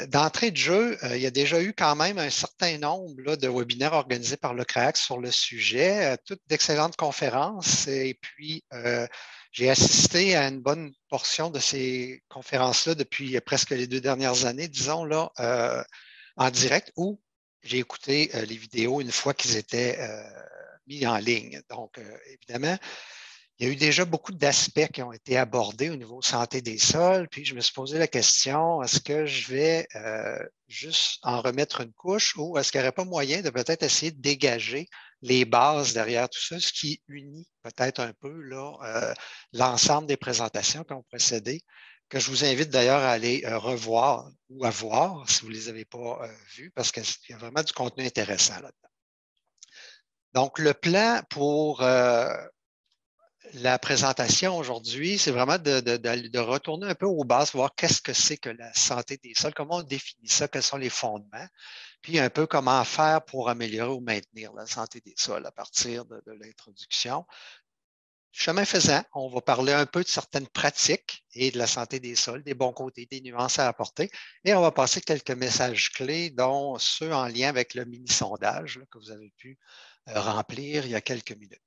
D'entrée de jeu, il y a déjà eu quand même un certain nombre là, de webinaires organisés par le CREAC sur le sujet, toutes d'excellentes conférences. Et puis, j'ai assisté à une bonne portion de ces conférences-là depuis presque les 2 dernières années, disons, là, en direct, ou j'ai écouté les vidéos une fois qu'ils étaient mis en ligne. Donc, évidemment, il y a eu déjà beaucoup d'aspects qui ont été abordés au niveau santé des sols, puis je me suis posé la question, est-ce que je vais juste en remettre une couche ou est-ce qu'il n'y aurait pas moyen de peut-être essayer de dégager les bases derrière tout ça, ce qui unit peut-être un peu là, l'ensemble des présentations qui ont précédé, que je vous invite d'ailleurs à aller revoir ou à voir si vous ne les avez pas vues, parce qu'il y a vraiment du contenu intéressant là-dedans. Donc, le plan pour la présentation aujourd'hui, c'est vraiment de retourner un peu aux bases, voir qu'est-ce que c'est que la santé des sols, comment on définit ça, quels sont les fondements, puis un peu comment faire pour améliorer ou maintenir la santé des sols à partir de l'introduction. Chemin faisant, on va parler un peu de certaines pratiques et de la santé des sols, des bons côtés, des nuances à apporter, et on va passer quelques messages clés, dont ceux en lien avec le mini-sondage que vous avez pu remplir il y a quelques minutes.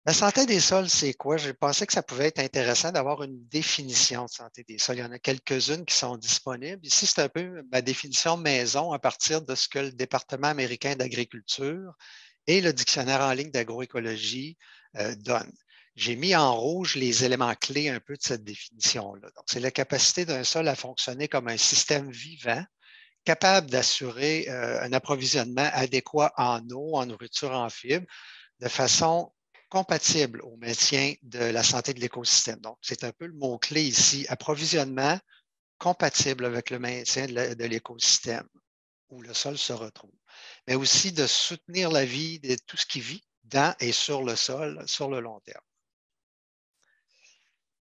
La santé des sols, c'est quoi? J'ai pensé que ça pouvait être intéressant d'avoir une définition de santé des sols. Il y en a quelques-unes qui sont disponibles. Ici, c'est un peu ma définition maison à partir de ce que le département américain d'agriculture et le dictionnaire en ligne d'agroécologie donnent. J'ai mis en rouge les éléments clés un peu de cette définition-là. Donc, c'est la capacité d'un sol à fonctionner comme un système vivant, capable d'assurer un approvisionnement adéquat en eau, en nourriture, en fibres, de façon compatible au maintien de la santé de l'écosystème. Donc, c'est un peu le mot-clé ici, approvisionnement compatible avec le maintien de l'écosystème où le sol se retrouve, mais aussi de soutenir la vie de tout ce qui vit dans et sur le sol sur le long terme.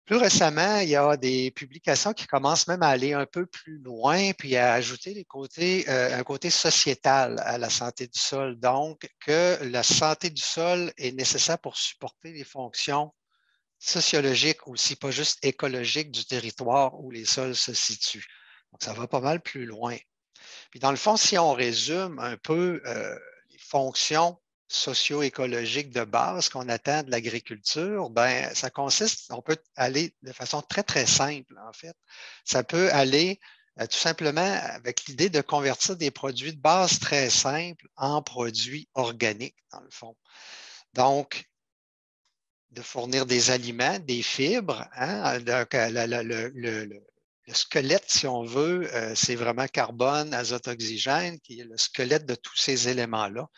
Plus récemment, il y a des publications qui commencent même à aller un peu plus loin, puis à ajouter un côté sociétal à la santé du sol. Donc, que la santé du sol est nécessaire pour supporter les fonctions sociologiques aussi, pas juste écologiques du territoire où les sols se situent. Donc, ça va pas mal plus loin. Puis, dans le fond, si on résume un peu les fonctions socio-écologiques de base qu'on attend de l'agriculture, ben, ça consiste, on peut aller de façon très, très simple, en fait. Ça peut aller tout simplement avec l'idée de convertir des produits de base très simples en produits organiques, dans le fond. Donc, de fournir des aliments, des fibres. Hein? Donc, le squelette, si on veut, c'est vraiment carbone, azote, oxygène, qui est le squelette de tous ces éléments-là.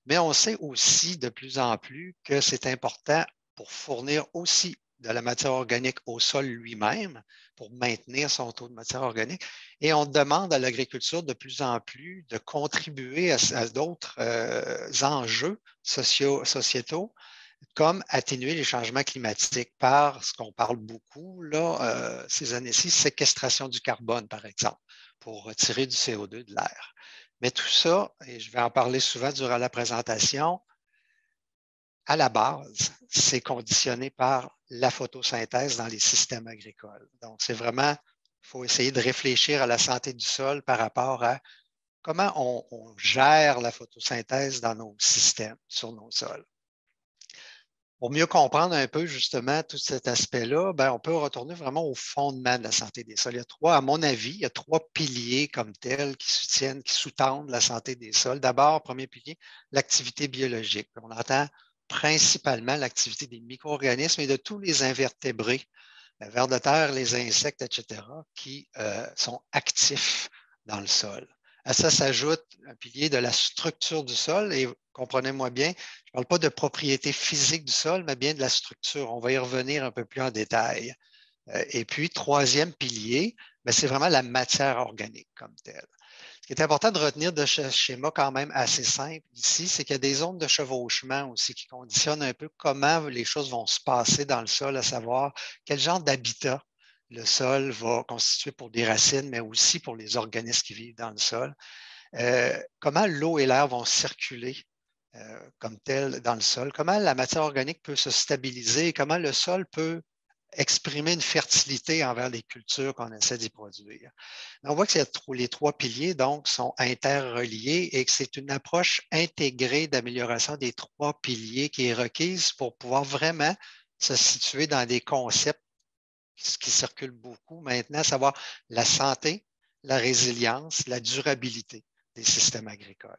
Mais on sait aussi de plus en plus que c'est important pour fournir aussi de la matière organique au sol lui-même, pour maintenir son taux de matière organique. Et on demande à l'agriculture de plus en plus de contribuer à d'autres enjeux sociétaux, comme atténuer les changements climatiques par ce qu'on parle beaucoup là, ces années-ci, séquestration du carbone, par exemple, pour retirer du CO2 de l'air. Mais tout ça, et je vais en parler souvent durant la présentation, à la base, c'est conditionné par la photosynthèse dans les systèmes agricoles. Donc, c'est vraiment, il faut essayer de réfléchir à la santé du sol par rapport à comment on gère la photosynthèse dans nos systèmes, sur nos sols. Pour mieux comprendre un peu justement tout cet aspect-là, ben, on peut retourner vraiment au fondement de la santé des sols. Il y a trois, à mon avis, il y a trois piliers comme tels qui soutiennent, qui sous-tendent la santé des sols. D'abord, premier pilier, l'activité biologique. On entend principalement l'activité des micro-organismes et de tous les invertébrés, les vers de terre, les insectes, etc., qui sont actifs dans le sol. À ça s'ajoute un pilier de la structure du sol et comprenez-moi bien, je ne parle pas de propriété physique du sol, mais bien de la structure. On va y revenir un peu plus en détail. Et puis, troisième pilier, c'est vraiment la matière organique comme telle. Ce qui est important de retenir de ce schéma quand même assez simple ici, c'est qu'il y a des zones de chevauchement aussi qui conditionnent un peu comment les choses vont se passer dans le sol, à savoir quel genre d'habitat le sol va constituer pour des racines, mais aussi pour les organismes qui vivent dans le sol. Comment l'eau et l'air vont circuler comme tel dans le sol, comment la matière organique peut se stabiliser, comment le sol peut exprimer une fertilité envers les cultures qu'on essaie d'y produire. On voit que les trois piliers donc sont interreliés et que c'est une approche intégrée d'amélioration des trois piliers qui est requise pour pouvoir vraiment se situer dans des concepts qui circulent beaucoup maintenant, à savoir la santé, la résilience, la durabilité des systèmes agricoles.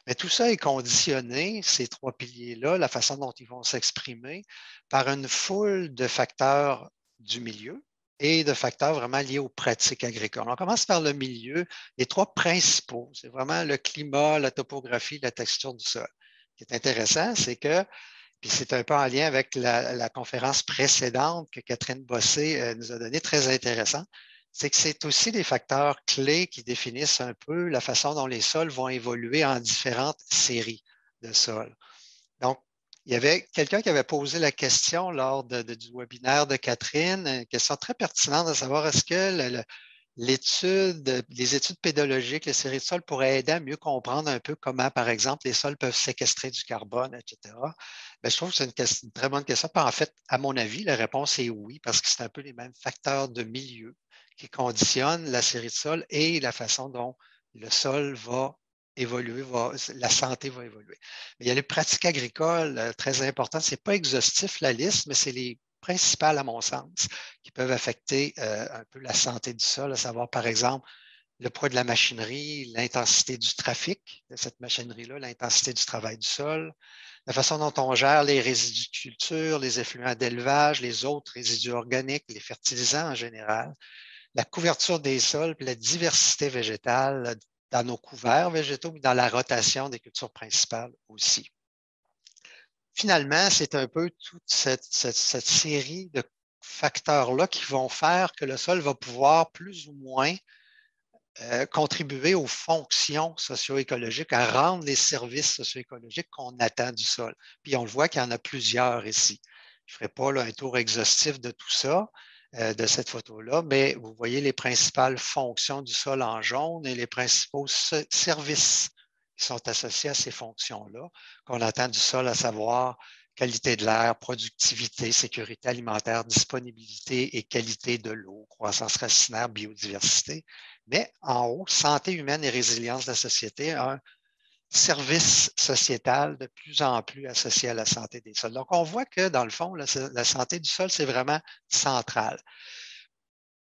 Mais tout ça est conditionné, ces trois piliers-là, la façon dont ils vont s'exprimer, par une foule de facteurs du milieu et de facteurs vraiment liés aux pratiques agricoles. On commence par le milieu. Les trois principaux, c'est vraiment le climat, la topographie, la texture du sol. Ce qui est intéressant, c'est que, puis c'est un peu en lien avec la conférence précédente que Catherine Bossé nous a donnée, très intéressant, c'est que c'est aussi des facteurs clés qui définissent un peu la façon dont les sols vont évoluer en différentes séries de sols. Donc, il y avait quelqu'un qui avait posé la question lors du webinaire de Catherine, une question très pertinente de savoir est-ce que les études pédologiques, les séries de sols pourraient aider à mieux comprendre un peu comment, par exemple, les sols peuvent séquestrer du carbone, etc. Bien, je trouve que c'est une très bonne question. En fait, à mon avis, la réponse est oui, parce que c'est un peu les mêmes facteurs de milieu qui conditionnent la série de sols et la façon dont le sol va évoluer, la santé va évoluer. Mais il y a les pratiques agricoles très importantes. Ce n'est pas exhaustif la liste, mais c'est les principales, à mon sens, qui peuvent affecter un peu la santé du sol, à savoir, par exemple, le poids de la machinerie, l'intensité du trafic de cette machinerie-là, l'intensité du travail du sol, la façon dont on gère les résidus de culture, les effluents d'élevage, les autres résidus organiques, les fertilisants en général, la couverture des sols, puis la diversité végétale dans nos couverts végétaux, mais dans la rotation des cultures principales aussi. Finalement, c'est un peu toute cette série de facteurs-là qui vont faire que le sol va pouvoir plus ou moins contribuer aux fonctions socio-écologiques, à rendre les services socio-écologiques qu'on attend du sol. Puis on le voit qu'il y en a plusieurs ici. Je ne ferai pas là, un tour exhaustif de tout ça, de cette photo-là, mais vous voyez les principales fonctions du sol en jaune et les principaux services qui sont associés à ces fonctions-là, qu'on attend du sol, à savoir qualité de l'air, productivité, sécurité alimentaire, disponibilité et qualité de l'eau, croissance racinaire, biodiversité. Mais en haut, santé humaine et résilience de la société, un service sociétal de plus en plus associé à la santé des sols. Donc, on voit que, dans le fond, la santé du sol, c'est vraiment central.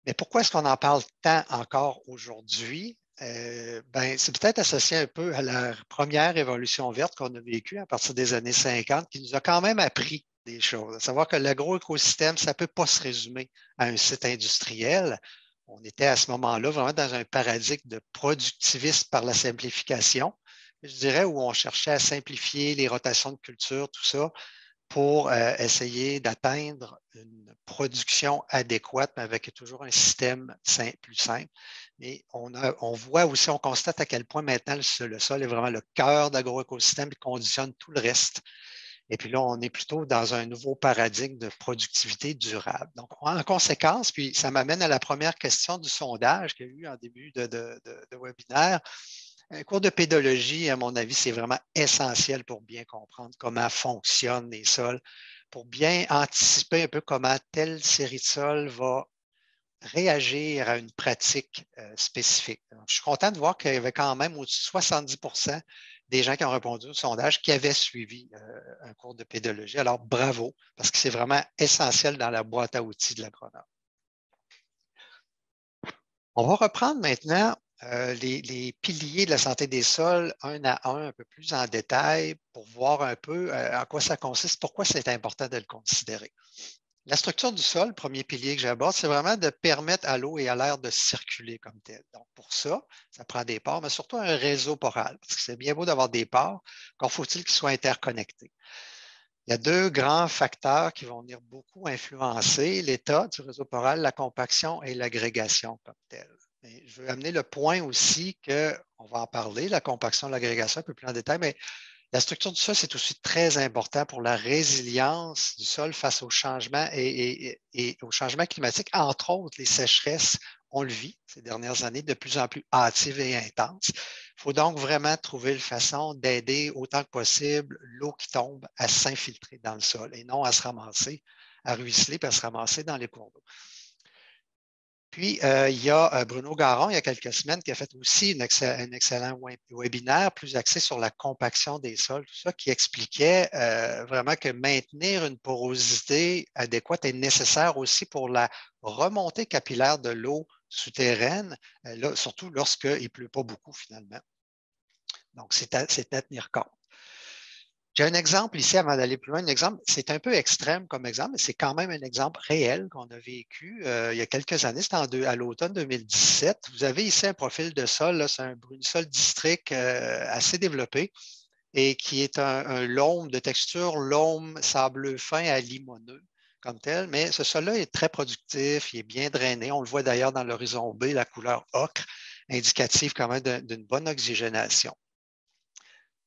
Mais pourquoi est-ce qu'on en parle tant encore aujourd'hui? Ben, c'est peut-être associé un peu à la première révolution verte qu'on a vécue à partir des années 50, qui nous a quand même appris des choses. À savoir que l'agroécosystème, ça ne peut pas se résumer à un site industriel. On était à ce moment-là vraiment dans un paradigme de productivisme par la simplification, je dirais, où on cherchait à simplifier les rotations de culture, tout ça, pour essayer d'atteindre une production adéquate, mais avec toujours un système plus simple. Et on voit aussi, on constate à quel point maintenant le sol est vraiment le cœur de l'agroécosystème qui conditionne tout le reste. Et puis là, on est plutôt dans un nouveau paradigme de productivité durable. Donc, en conséquence, puis ça m'amène à la première question du sondage qu'il y a eu en début de webinaire. Un cours de pédologie, à mon avis, c'est vraiment essentiel pour bien comprendre comment fonctionnent les sols, pour bien anticiper un peu comment telle série de sols va réagir à une pratique spécifique. Donc, je suis content de voir qu'il y avait quand même au-dessus de 70 des gens qui ont répondu au sondage qui avaient suivi un cours de pédologie. Alors, bravo, parce que c'est vraiment essentiel dans la boîte à outils de l'agronome. On va reprendre maintenant les piliers de la santé des sols un à un peu plus en détail pour voir un peu en quoi ça consiste, pourquoi c'est important de le considérer. La structure du sol, premier pilier que j'aborde, c'est vraiment de permettre à l'eau et à l'air de circuler comme tel. Donc, pour ça, ça prend des pores, mais surtout un réseau poral, parce que c'est bien beau d'avoir des pores, encore faut-il qu'ils soient interconnectés. Il y a deux grands facteurs qui vont venir beaucoup influencer l'état du réseau poral, la compaction et l'agrégation comme telle. Mais je veux amener le point aussi qu'on va en parler, la compaction et l'agrégation un peu plus en détail, mais la structure du sol, c'est aussi très important pour la résilience du sol face aux changements et aux changements climatiques, entre autres les sécheresses. On le vit ces dernières années de plus en plus hâtives et intenses. Il faut donc vraiment trouver une façon d'aider autant que possible l'eau qui tombe à s'infiltrer dans le sol et non à se ramasser à ruisseler et à se ramasser dans les cours d'eau. Puis, il y a Bruno Garon, il y a quelques semaines, qui a fait aussi un excellent webinaire plus axé sur la compaction des sols, tout ça, qui expliquait vraiment que maintenir une porosité adéquate est nécessaire aussi pour la remontée capillaire de l'eau souterraine, surtout lorsqu'il ne pleut pas beaucoup finalement. Donc, c'est à tenir compte. J'ai un exemple ici, avant d'aller plus loin, un exemple, c'est un peu extrême comme exemple, mais c'est quand même un exemple réel qu'on a vécu il y a quelques années, c'était à l'automne 2017. Vous avez ici un profil de sol, c'est un brunissol district assez développé et qui est un loam de texture, loam sableux fin à limoneux comme tel, mais ce sol-là est très productif, il est bien drainé. On le voit d'ailleurs dans l'horizon B, la couleur ocre, indicative quand même d'une bonne oxygénation.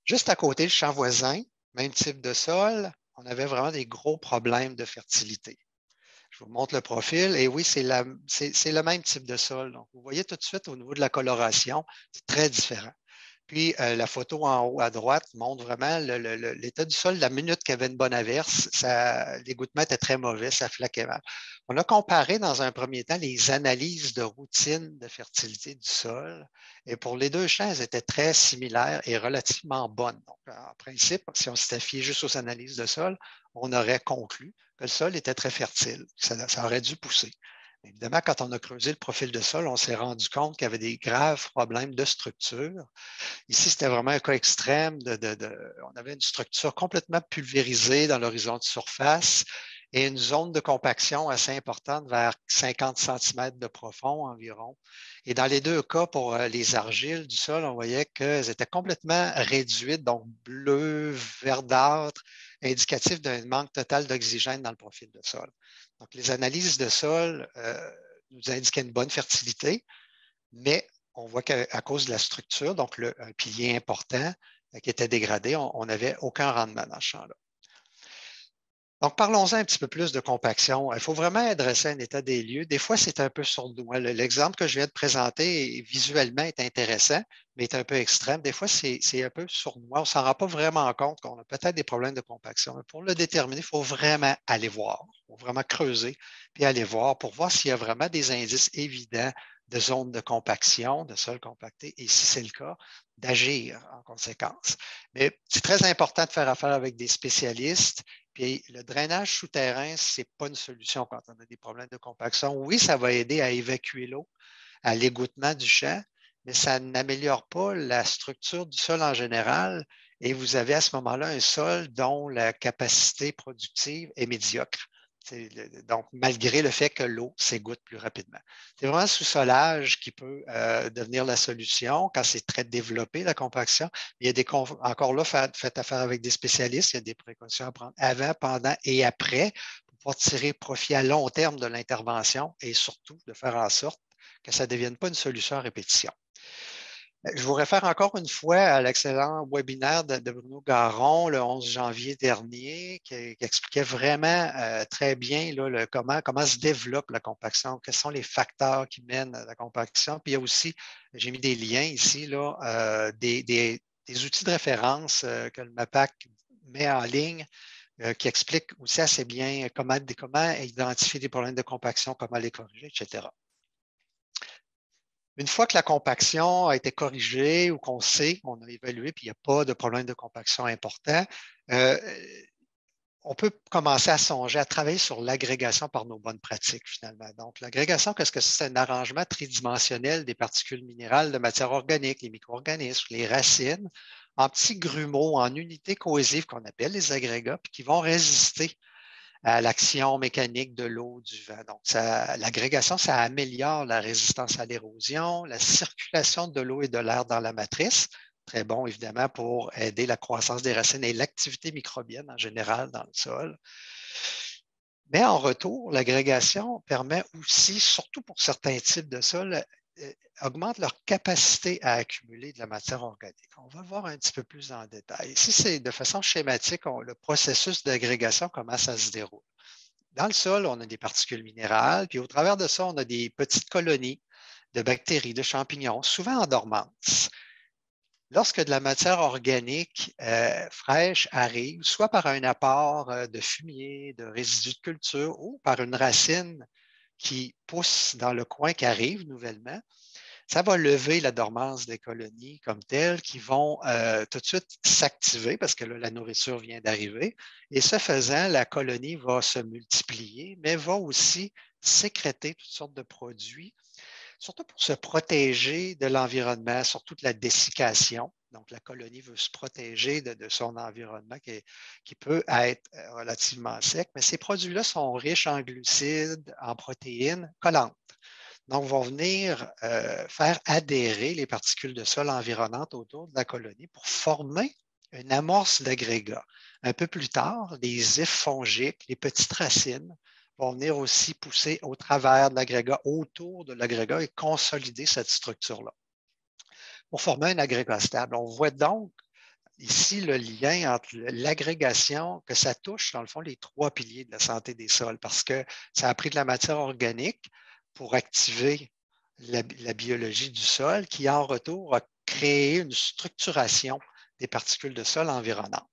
Juste à côté, le champ voisin, même type de sol, on avait vraiment des gros problèmes de fertilité. Je vous montre le profil. Et oui, c'est le même type de sol. Donc, vous voyez tout de suite au niveau de la coloration, c'est très différent. Puis, la photo en haut à droite montre vraiment l'état du sol. La minute qu'il y avait une bonne averse, l'égouttement était très mauvais, ça flaquait mal. On a comparé dans un premier temps les analyses de routine de fertilité du sol. Et pour les deux champs, elles étaient très similaires et relativement bonnes. Donc, en principe, si on s'était fié juste aux analyses de sol, on aurait conclu que le sol était très fertile. Ça aurait dû pousser. Évidemment, quand on a creusé le profil de sol, on s'est rendu compte qu'il y avait des graves problèmes de structure. Ici, c'était vraiment un cas extrême. On avait une structure complètement pulvérisée dans l'horizon de surface et une zone de compaction assez importante vers 50 cm de profond environ. Et dans les deux cas, pour les argiles du sol, on voyait qu'elles étaient complètement réduites, donc bleu, verdâtre, indicatif d'un manque total d'oxygène dans le profil de sol. Donc, les analyses de sol nous indiquaient une bonne fertilité, mais on voit qu'à cause de la structure, donc un pilier important qui était dégradé, on n'avait aucun rendement dans ce champ-là. Donc, parlons-en un petit peu plus de compaction. Il faut vraiment dresser un état des lieux. Des fois, c'est un peu sournois. L'exemple que je viens de présenter visuellement est intéressant, mais est un peu extrême. Des fois, c'est un peu sournois. On ne s'en rend pas vraiment compte qu'on a peut-être des problèmes de compaction. Mais pour le déterminer, il faut vraiment aller voir. Il faut vraiment creuser puis aller voir pour voir s'il y a vraiment des indices évidents de zones de compaction, de sol compacté, et si c'est le cas, d'agir en conséquence. Mais c'est très important de faire affaire avec des spécialistes. Puis le drainage souterrain, ce n'est pas une solution quand on a des problèmes de compaction. Oui, ça va aider à évacuer l'eau, à l'égouttement du champ, mais ça n'améliore pas la structure du sol en général. Et vous avez à ce moment-là un sol dont la capacité productive est médiocre. Donc, malgré le fait que l'eau s'égoutte plus rapidement. C'est vraiment le sous-solage qui peut devenir la solution quand c'est très développé, la compaction. Il y a encore là, faites affaire avec des spécialistes, il y a des précautions à prendre avant, pendant et après pour pouvoir tirer profit à long terme de l'intervention et surtout de faire en sorte que ça ne devienne pas une solution à répétition. Je vous réfère encore une fois à l'excellent webinaire de Bruno Garon le 11 janvier dernier qui expliquait vraiment très bien là, comment se développe la compaction, quels sont les facteurs qui mènent à la compaction. Puis il y a aussi, j'ai mis des liens ici, là, des outils de référence que le MAPAC met en ligne qui expliquent aussi assez bien comment identifier des problèmes de compaction, comment les corriger, etc. Une fois que la compaction a été corrigée ou qu'on sait, on a évalué, puis il n'y a pas de problème de compaction important, on peut commencer à songer à travailler sur l'agrégation par nos bonnes pratiques, finalement. Donc, l'agrégation, qu'est-ce que c'est? C'est un arrangement tridimensionnel des particules minérales de matière organique, les micro-organismes, les racines, en petits grumeaux, en unités cohésives qu'on appelle les agrégats, puis qui vont résister à l'action mécanique de l'eau, du vent. Donc, l'agrégation, ça améliore la résistance à l'érosion, la circulation de l'eau et de l'air dans la matrice. Très bon, évidemment, pour aider la croissance des racines et l'activité microbienne en général dans le sol. Mais en retour, l'agrégation permet aussi, surtout pour certains types de sols, augmente leur capacité à accumuler de la matière organique. On va voir un petit peu plus en détail. Ici, c'est de façon schématique le processus d'agrégation, comment ça se déroule. Dans le sol, on a des particules minérales, puis au travers de ça, on a des petites colonies de bactéries, de champignons, souvent en dormance. Lorsque de la matière organique fraîche arrive, soit par un apport de fumier, de résidus de culture ou par une racine qui pousse dans le coin, qui arrive nouvellement, ça va lever la dormance des colonies comme telles qui vont tout de suite s'activer parce que là, la nourriture vient d'arriver. Et ce faisant, la colonie va se multiplier, mais va aussi sécréter toutes sortes de produits, surtout pour se protéger de l'environnement, surtout de la dessiccation. Donc, la colonie veut se protéger de son environnement qui peut être relativement sec, mais ces produits-là sont riches en glucides, en protéines collantes. Donc, vont venir faire adhérer les particules de sol environnantes autour de la colonie pour former une amorce d'agrégats. Un peu plus tard, les ifs fongiques, les petites racines, vont venir aussi pousser au travers de l'agrégat, autour de l'agrégat et consolider cette structure-là pour former un agrégat stable. On voit donc ici le lien entre l'agrégation, que ça touche, dans le fond, les trois piliers de la santé des sols, parce que ça a pris de la matière organique pour activer la biologie du sol, qui en retour a créé une structuration des particules de sol environnantes.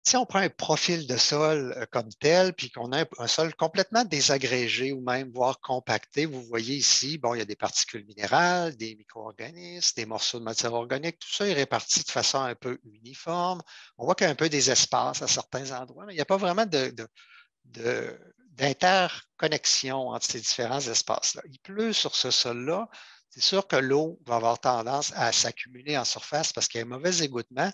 Si on prend un profil de sol comme tel, puis qu'on a un sol complètement désagrégé ou même voire compacté, vous voyez ici, bon, il y a des particules minérales, des micro-organismes, des morceaux de matière organique, tout ça est réparti de façon un peu uniforme. On voit qu'il y a un peu des espaces à certains endroits, mais il n'y a pas vraiment d'interconnexion entre ces différents espaces-là. Il pleut sur ce sol-là, c'est sûr que l'eau va avoir tendance à s'accumuler en surface parce qu'il y a un mauvais égouttement.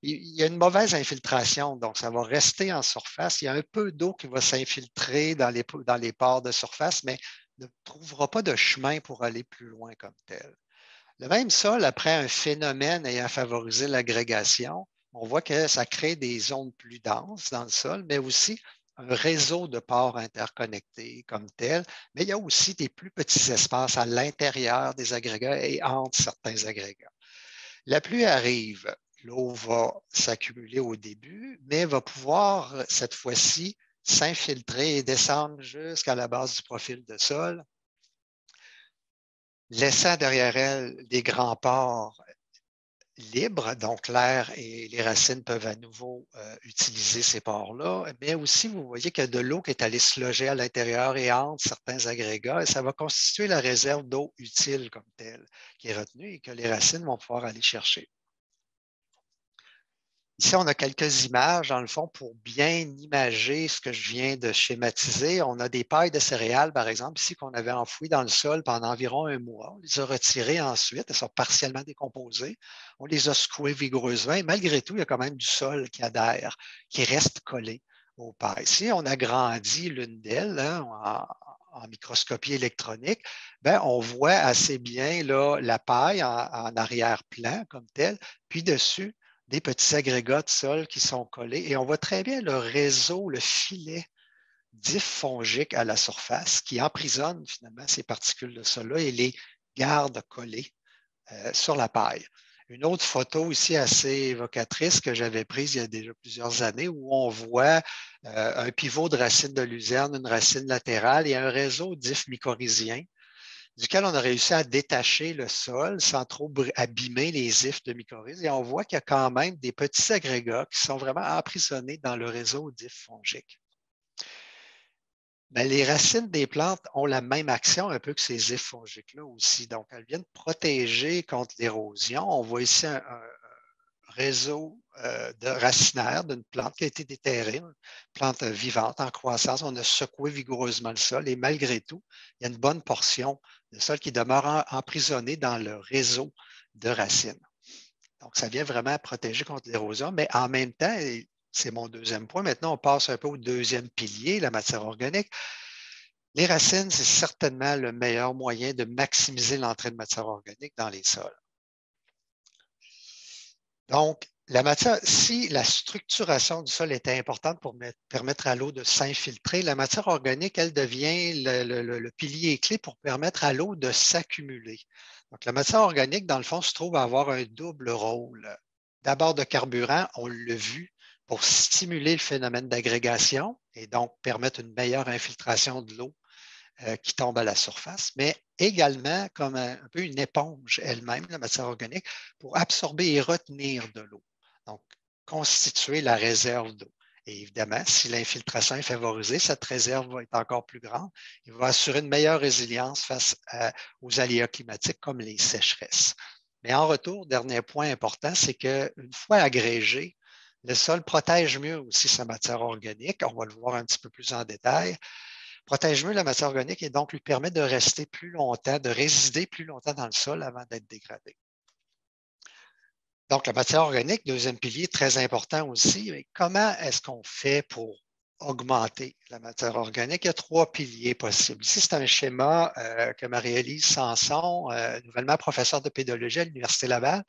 Il y a une mauvaise infiltration, donc ça va rester en surface. Il y a un peu d'eau qui va s'infiltrer dans les pores de surface, mais ne trouvera pas de chemin pour aller plus loin comme tel. Le même sol, après un phénomène ayant favorisé l'agrégation, on voit que ça crée des zones plus denses dans le sol, mais aussi un réseau de pores interconnectés comme tel, mais il y a aussi des plus petits espaces à l'intérieur des agrégats et entre certains agrégats. La pluie arrive, l'eau va s'accumuler au début, mais va pouvoir cette fois-ci s'infiltrer et descendre jusqu'à la base du profil de sol, laissant derrière elle des grands pores libres, donc l'air et les racines peuvent à nouveau utiliser ces pores-là, mais aussi vous voyez qu'il y a de l'eau qui est allée se loger à l'intérieur et entre certains agrégats, et ça va constituer la réserve d'eau utile comme telle, qui est retenue et que les racines vont pouvoir aller chercher. Ici, on a quelques images, dans le fond, pour bien imager ce que je viens de schématiser. On a des pailles de céréales, par exemple, ici, qu'on avait enfouies dans le sol pendant environ un mois. On les a retirées ensuite. Elles sont partiellement décomposées. On les a secouées vigoureusement. Et malgré tout, il y a quand même du sol qui adhère, qui reste collé aux pailles. Si on agrandit l'une d'elles en microscopie électronique, ben, on voit assez bien là, la paille en arrière-plan comme telle, puis dessus, des petits agrégats de sol qui sont collés et on voit très bien le réseau, le filet d'ifs fongiques à la surface qui emprisonne finalement ces particules de sol-là et les garde collées sur la paille. Une autre photo ici assez évocatrice que j'avais prise il y a déjà plusieurs années où on voit un pivot de racine de luzerne, une racine latérale et un réseau d'ifs mycorhiziens duquel on a réussi à détacher le sol sans trop abîmer les ifs de mycorhizes. Et on voit qu'il y a quand même des petits agrégats qui sont vraiment emprisonnés dans le réseau d'ifs fongiques. Mais les racines des plantes ont la même action un peu que ces ifs fongiques-là aussi. Donc, elles viennent protéger contre l'érosion. On voit ici un réseau de racinaire d'une plante qui a été déterrée, une plante vivante en croissance. On a secoué vigoureusement le sol et malgré tout, il y a une bonne portion de sol qui demeure emprisonnée dans le réseau de racines. Donc, ça vient vraiment protéger contre l'érosion, mais en même temps, et c'est mon deuxième point, maintenant on passe un peu au deuxième pilier, la matière organique. Les racines, c'est certainement le meilleur moyen de maximiser l'entrée de matière organique dans les sols. Donc, la matière, si la structuration du sol était importante pour permettre à l'eau de s'infiltrer, la matière organique, elle devient le pilier clé pour permettre à l'eau de s'accumuler. Donc, la matière organique, dans le fond, se trouve à avoir un double rôle. D'abord de carburant, on l'a vu, pour stimuler le phénomène d'agrégation et donc permettre une meilleure infiltration de l'eau qui tombe à la surface, mais également comme un peu une éponge elle-même, la matière organique, pour absorber et retenir de l'eau. Donc, constituer la réserve d'eau. Et évidemment, si l'infiltration est favorisée, cette réserve va être encore plus grande et va assurer une meilleure résilience face aux aléas climatiques comme les sécheresses. Mais en retour, dernier point important, c'est qu'une fois agrégé, le sol protège mieux aussi sa matière organique. On va le voir un petit peu plus en détail. Protège mieux la matière organique et donc lui permet de rester plus longtemps, de résister plus longtemps dans le sol avant d'être dégradée. Donc, la matière organique, deuxième pilier très important aussi. Mais comment est-ce qu'on fait pour augmenter la matière organique? Il y a trois piliers possibles. Ici, c'est un schéma que Marie-Élise Sanson, nouvellement professeure de pédologie à l'Université Laval,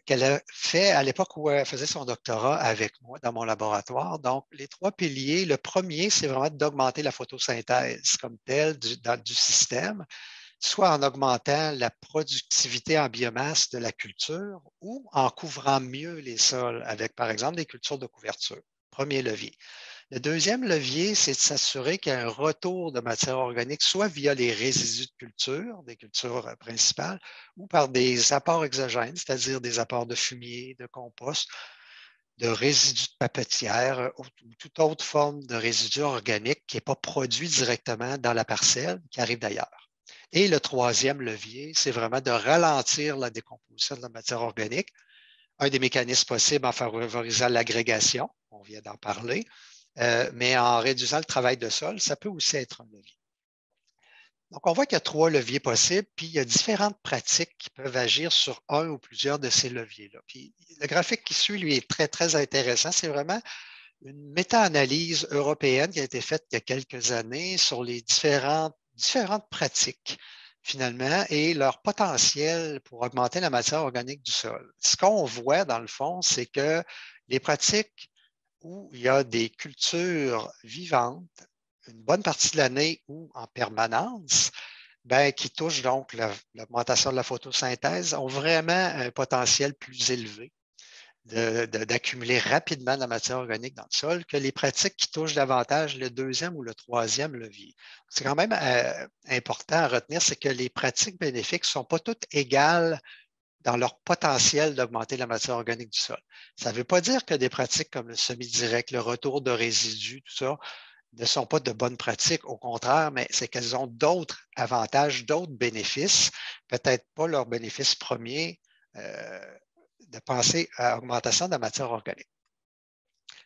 qu'elle a fait à l'époque où elle faisait son doctorat avec moi dans mon laboratoire. Donc, les trois piliers, le premier, c'est vraiment d'augmenter la photosynthèse comme telle du système, soit en augmentant la productivité en biomasse de la culture ou en couvrant mieux les sols avec, par exemple, des cultures de couverture. Premier levier. Le deuxième levier, c'est de s'assurer qu'il y a un retour de matière organique, soit via les résidus de culture, des cultures principales, ou par des apports exogènes, c'est-à-dire des apports de fumier, de compost, de résidus de papetière ou toute autre forme de résidus organiques qui n'est pas produit directement dans la parcelle, qui arrive d'ailleurs. Et le troisième levier, c'est vraiment de ralentir la décomposition de la matière organique. Un des mécanismes possibles en favorisant l'agrégation, on vient d'en parler, mais en réduisant le travail de sol, ça peut aussi être un levier. Donc, on voit qu'il y a trois leviers possibles, puis il y a différentes pratiques qui peuvent agir sur un ou plusieurs de ces leviers-là. Puis le graphique qui suit, lui, est très, très intéressant. C'est vraiment une méta-analyse européenne qui a été faite il y a quelques années sur les différentes pratiques, finalement, et leur potentiel pour augmenter la matière organique du sol. Ce qu'on voit, dans le fond, c'est que les pratiques où il y a des cultures vivantes, une bonne partie de l'année ou en permanence, ben, qui touchent donc l'augmentation de la photosynthèse, ont vraiment un potentiel plus élevé d'accumuler rapidement de la matière organique dans le sol que les pratiques qui touchent davantage le deuxième ou le troisième levier. C'est quand même important à retenir, c'est que les pratiques bénéfiques ne sont pas toutes égales dans leur potentiel d'augmenter la matière organique du sol. Ça ne veut pas dire que des pratiques comme le semi-direct, le retour de résidus, tout ça, ne sont pas de bonnes pratiques. Au contraire, mais c'est qu'elles ont d'autres avantages, d'autres bénéfices, peut-être pas leur bénéfice premier de penser à augmentation de la matière organique.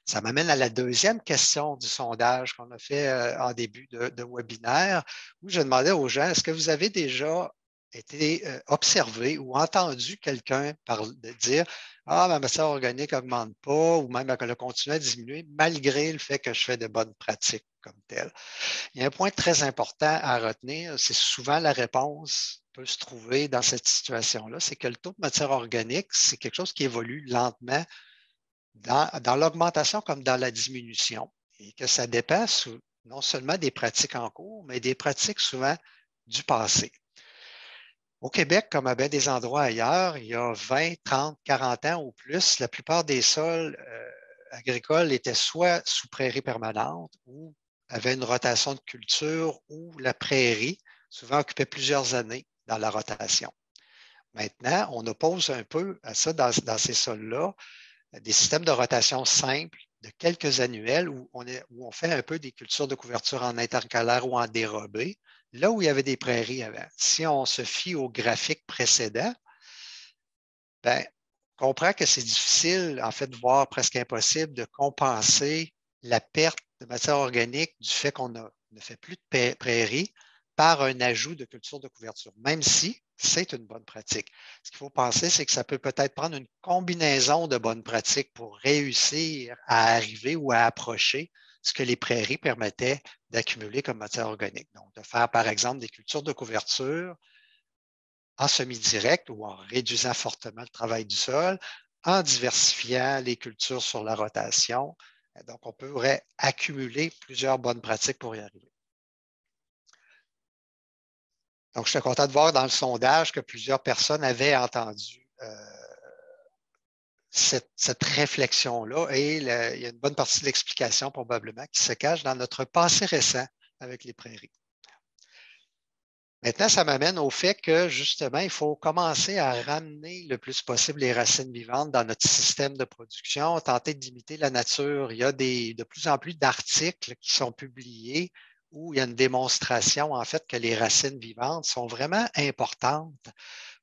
Ça m'amène à la deuxième question du sondage qu'on a fait en début de webinaire, où je demandais aux gens, est-ce que vous avez déjà été observé ou entendu quelqu'un dire ah, ma matière organique n'augmente pas ou même qu'elle a continué à diminuer malgré le fait que je fais de bonnes pratiques comme telles. Il y a un point très important à retenir, c'est souvent la réponse peut se trouver dans cette situation-là, c'est que le taux de matière organique, c'est quelque chose qui évolue lentement dans l'augmentation comme dans la diminution et que ça dépend non seulement des pratiques en cours, mais des pratiques souvent du passé. Au Québec, comme à bien des endroits ailleurs, il y a 20, 30, 40 ans ou plus, la plupart des sols agricoles étaient soit sous prairie permanente ou avaient une rotation de culture ou la prairie souvent occupait plusieurs années dans la rotation. Maintenant, on oppose un peu à ça dans ces sols-là des systèmes de rotation simples de quelques annuels où on fait un peu des cultures de couverture en intercalaire ou en dérobé, là où il y avait des prairies avant. Si on se fie au graphique précédent, ben, on comprend que c'est difficile, en fait, voire presque impossible de compenser la perte de matière organique du fait qu'on ne fait plus de prairies par un ajout de culture de couverture, même si c'est une bonne pratique. Ce qu'il faut penser, c'est que ça peut peut-être prendre une combinaison de bonnes pratiques pour réussir à arriver ou à approcher ce que les prairies permettaient d'accumuler comme matière organique. Donc, de faire, par exemple, des cultures de couverture en semi-direct ou en réduisant fortement le travail du sol, en diversifiant les cultures sur la rotation. Donc, on pourrait accumuler plusieurs bonnes pratiques pour y arriver. Donc, je suis content de voir dans le sondage que plusieurs personnes avaient entendu cette réflexion-là et il y a une bonne partie de l'explication probablement qui se cache dans notre passé récent avec les prairies. Maintenant, ça m'amène au fait que, justement, il faut commencer à ramener le plus possible les racines vivantes dans notre système de production, tenter d'imiter la nature. Il y a de plus en plus d'articles qui sont publiés où il y a une démonstration, en fait, que les racines vivantes sont vraiment importantes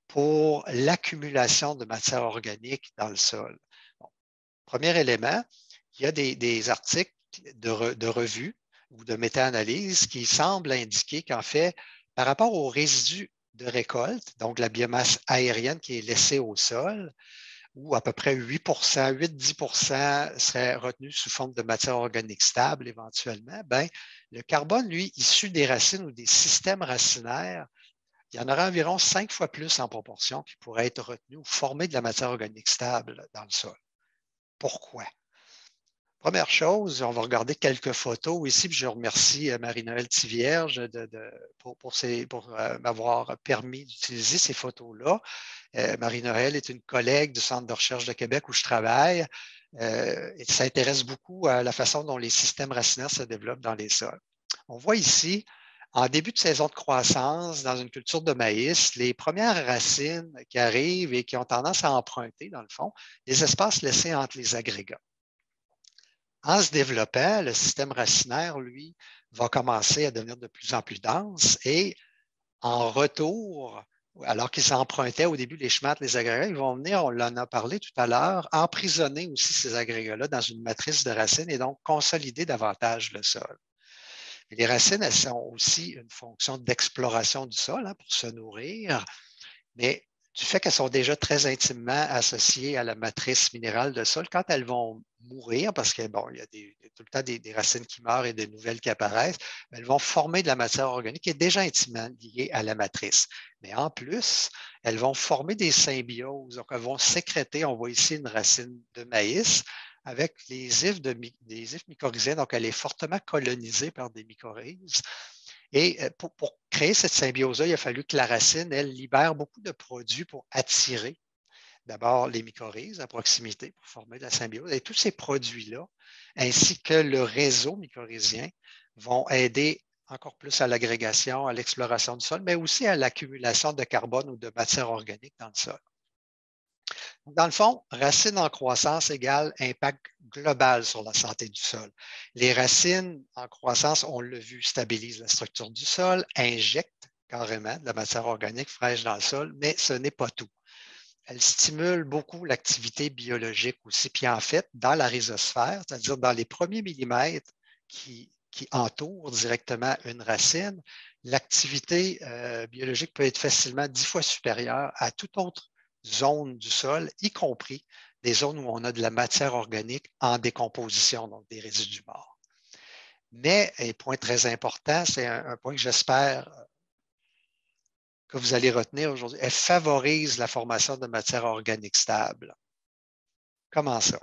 pour l'accumulation de matière organique dans le sol. Bon, premier élément, il y a des articles de revues ou de méta-analyse qui semblent indiquer qu'en fait, par rapport aux résidus de récolte, donc la biomasse aérienne qui est laissée au sol, où à peu près 8-10 serait retenu sous forme de matière organique stable éventuellement, ben, le carbone, lui, issu des racines ou des systèmes racinaires, il y en aura environ 5 fois plus en proportion qui pourrait être retenu ou formé de la matière organique stable dans le sol. Pourquoi? Première chose, on va regarder quelques photos ici, puis je remercie Marie-Noëlle Tivierge pour m'avoir permis d'utiliser ces photos-là. Marie-Noëlle est une collègue du Centre de recherche de Québec où je travaille et s'intéresse beaucoup à la façon dont les systèmes racinaires se développent dans les sols. On voit ici, en début de saison de croissance, dans une culture de maïs, les premières racines qui arrivent et qui ont tendance à emprunter, dans le fond, les espaces laissés entre les agrégats. En se développant, le système racinaire, lui, va commencer à devenir de plus en plus dense et en retour, alors qu'ils s'empruntaient au début les chemins entre les agrégats, ils vont venir, on en a parlé tout à l'heure, emprisonner aussi ces agrégats-là dans une matrice de racines et donc consolider davantage le sol. Et les racines, elles ont aussi une fonction d'exploration du sol pour se nourrir, mais du fait qu'elles sont déjà très intimement associées à la matrice minérale de sol, quand elles vont mourir, parce qu'il bon, il y a tout le temps des racines qui meurent et des nouvelles qui apparaissent, elles vont former de la matière organique qui est déjà intimement liée à la matrice. Mais en plus, elles vont former des symbioses. Donc, elles vont sécréter, on voit ici une racine de maïs avec des ifs mycorhiziens. Donc, elle est fortement colonisée par des mycorhizes. Et pour créer cette symbiose-là, il a fallu que la racine, elle, libère beaucoup de produits pour attirer d'abord les mycorhizes à proximité pour former de la symbiose. Et tous ces produits-là, ainsi que le réseau mycorhizien, vont aider encore plus à l'agrégation, à l'exploration du sol, mais aussi à l'accumulation de carbone ou de matière organique dans le sol. Dans le fond, racines en croissance égale impact global sur la santé du sol. Les racines en croissance, on l'a vu, stabilisent la structure du sol, injectent carrément de la matière organique fraîche dans le sol, mais ce n'est pas tout. Elles stimulent beaucoup l'activité biologique aussi. Puis en fait, dans la rhizosphère, c'est-à-dire dans les premiers millimètres qui entourent directement une racine, l'activité biologique peut être facilement 10 fois supérieure à toute autre zone du sol, y compris des zones où on a de la matière organique en décomposition, donc des résidus morts. Mais, un point très important, c'est un point que j'espère que vous allez retenir aujourd'hui, elle favorise la formation de matière organique stable. Comment ça?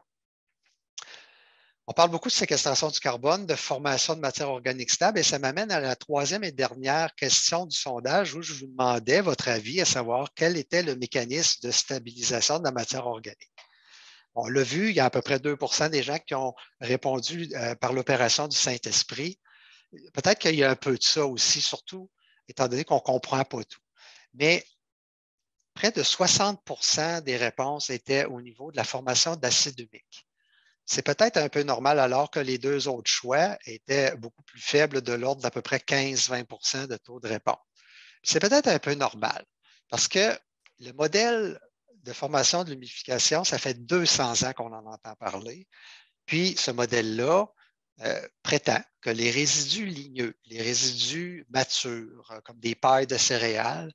On parle beaucoup de séquestration du carbone, de formation de matière organique stable, et ça m'amène à la troisième et dernière question du sondage où je vous demandais votre avis à savoir quel était le mécanisme de stabilisation de la matière organique. On l'a vu, il y a à peu près 2 des gens qui ont répondu par l'opération du Saint-Esprit. Peut-être qu'il y a un peu de ça aussi, surtout étant donné qu'on ne comprend pas tout. Mais près de 60 des réponses étaient au niveau de la formation d'acide humique. C'est peut-être un peu normal alors que les deux autres choix étaient beaucoup plus faibles, de l'ordre d'à peu près 15-20 de taux de réponse. C'est peut-être un peu normal parce que le modèle de formation de l'humidification, ça fait 200 ans qu'on en entend parler. Puis ce modèle-là prétend que les résidus ligneux, les résidus matures, comme des pailles de céréales,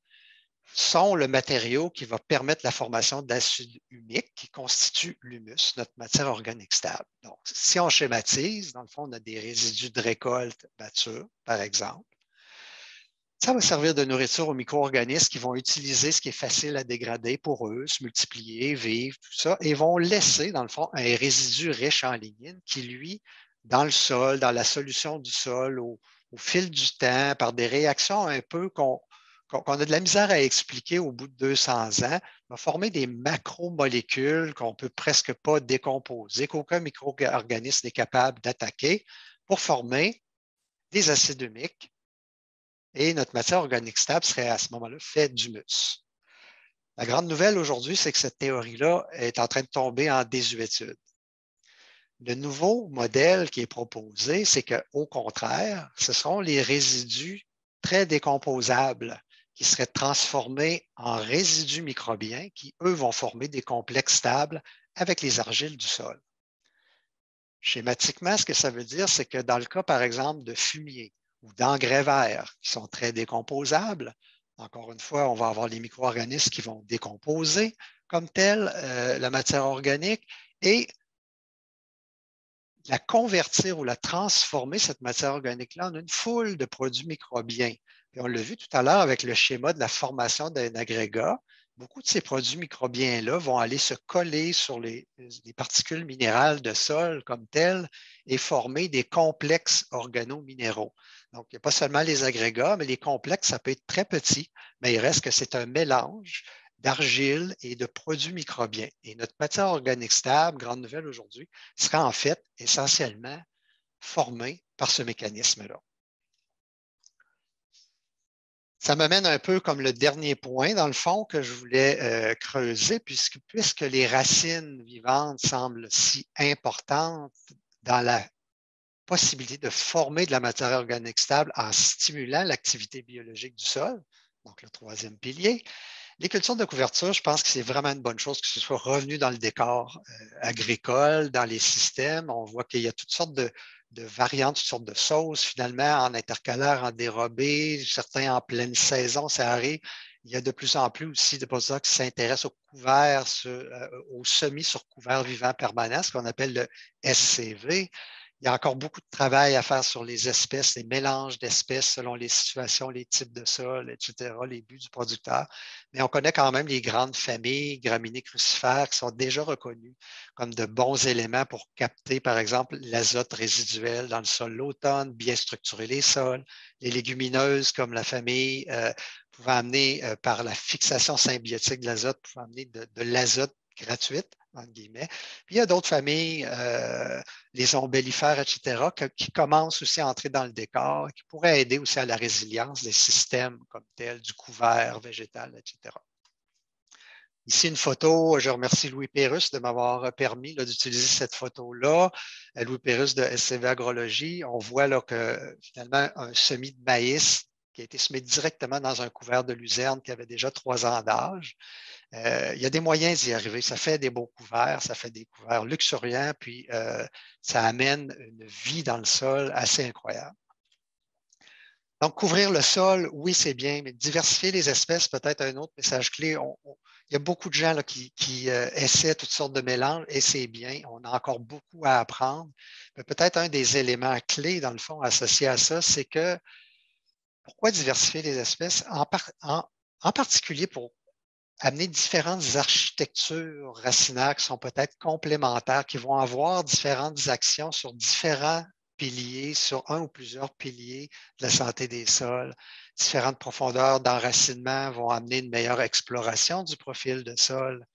sont le matériau qui va permettre la formation d'acide humique qui constitue l'humus, notre matière organique stable. Donc, si on schématise, dans le fond, on a des résidus de récolte matures, par exemple. Ça va servir de nourriture aux micro-organismes qui vont utiliser ce qui est facile à dégrader pour eux, se multiplier, vivre, tout ça, et vont laisser, dans le fond, un résidu riche en lignine qui, lui, dans le sol, dans la solution du sol, au fil du temps, par des réactions un peu qu'on a de la misère à expliquer au bout de 200 ans, va former des macromolécules qu'on ne peut presque pas décomposer, qu'aucun micro-organisme n'est capable d'attaquer pour former des acides humiques et notre matière organique stable serait à ce moment-là faite d'humus. La grande nouvelle aujourd'hui, c'est que cette théorie-là est en train de tomber en désuétude. Le nouveau modèle qui est proposé, c'est qu'au contraire, ce seront les résidus très décomposables qui seraient transformés en résidus microbiens qui, eux, vont former des complexes stables avec les argiles du sol. Schématiquement, ce que ça veut dire, c'est que dans le cas, par exemple, de fumier ou d'engrais verts qui sont très décomposables, encore une fois, on va avoir les micro-organismes qui vont décomposer comme tel la matière organique et la convertir ou la transformer, cette matière organique-là, en une foule de produits microbiens. Puis on l'a vu tout à l'heure avec le schéma de la formation d'un agrégat. Beaucoup de ces produits microbiens-là vont aller se coller sur les particules minérales de sol comme telles et former des complexes organominéraux. Donc, il n'y a pas seulement les agrégats, mais les complexes, ça peut être très petit, mais il reste que c'est un mélange d'argile et de produits microbiens. Et notre matière organique stable, grande nouvelle aujourd'hui, sera en fait essentiellement formée par ce mécanisme-là. Ça m'amène un peu comme le dernier point, dans le fond, que je voulais creuser, puisque les racines vivantes semblent si importantes dans la possibilité de former de la matière organique stable en stimulant l'activité biologique du sol, donc le troisième pilier. Les cultures de couverture, je pense que c'est vraiment une bonne chose que ce soit revenu dans le décor agricole, dans les systèmes. On voit qu'il y a toutes sortes de variantes, toutes sortes de sauces finalement en intercalaire, en dérobé, certains en pleine saison, ça arrive. Il y a de plus en plus aussi de postdocs qui s'intéressent aux couverts, aux semis sur couvert vivant permanent, ce qu'on appelle le SCV. Il y a encore beaucoup de travail à faire sur les espèces, les mélanges d'espèces selon les situations, les types de sol, etc., les buts du producteur. Mais on connaît quand même les grandes familles graminées crucifères qui sont déjà reconnues comme de bons éléments pour capter, par exemple, l'azote résiduel dans le sol l'automne, bien structurer les sols. Les légumineuses comme la famille pouvant amener, par la fixation symbiotique de l'azote, pouvant amener de l'azote gratuite, entre guillemets. Puis il y a d'autres familles, les ombellifères, etc., qui commencent aussi à entrer dans le décor, qui pourraient aider aussi à la résilience des systèmes comme tels, du couvert végétal, etc. Ici, une photo, je remercie Louis Pérusse de m'avoir permis d'utiliser cette photo-là. Louis Pérusse de SCV Agrologie. On voit là, que finalement un semis de maïs qui a été semé directement dans un couvert de luzerne qui avait déjà 3 ans d'âge. Il y a des moyens d'y arriver. Ça fait des beaux couverts, ça fait des couverts luxuriants, puis ça amène une vie dans le sol assez incroyable. Donc, couvrir le sol, oui, c'est bien, mais diversifier les espèces, peut-être un autre message clé. Il y a beaucoup de gens là, qui essaient toutes sortes de mélanges et c'est bien. On a encore beaucoup à apprendre. Mais peut-être un des éléments clés, dans le fond, associés à ça, c'est que pourquoi diversifier les espèces? En particulier pour amener différentes architectures racinaires qui sont peut-être complémentaires, qui vont avoir différentes actions sur différents piliers, sur un ou plusieurs piliers de la santé des sols. Différentes profondeurs d'enracinement vont amener une meilleure exploration du profil de sol.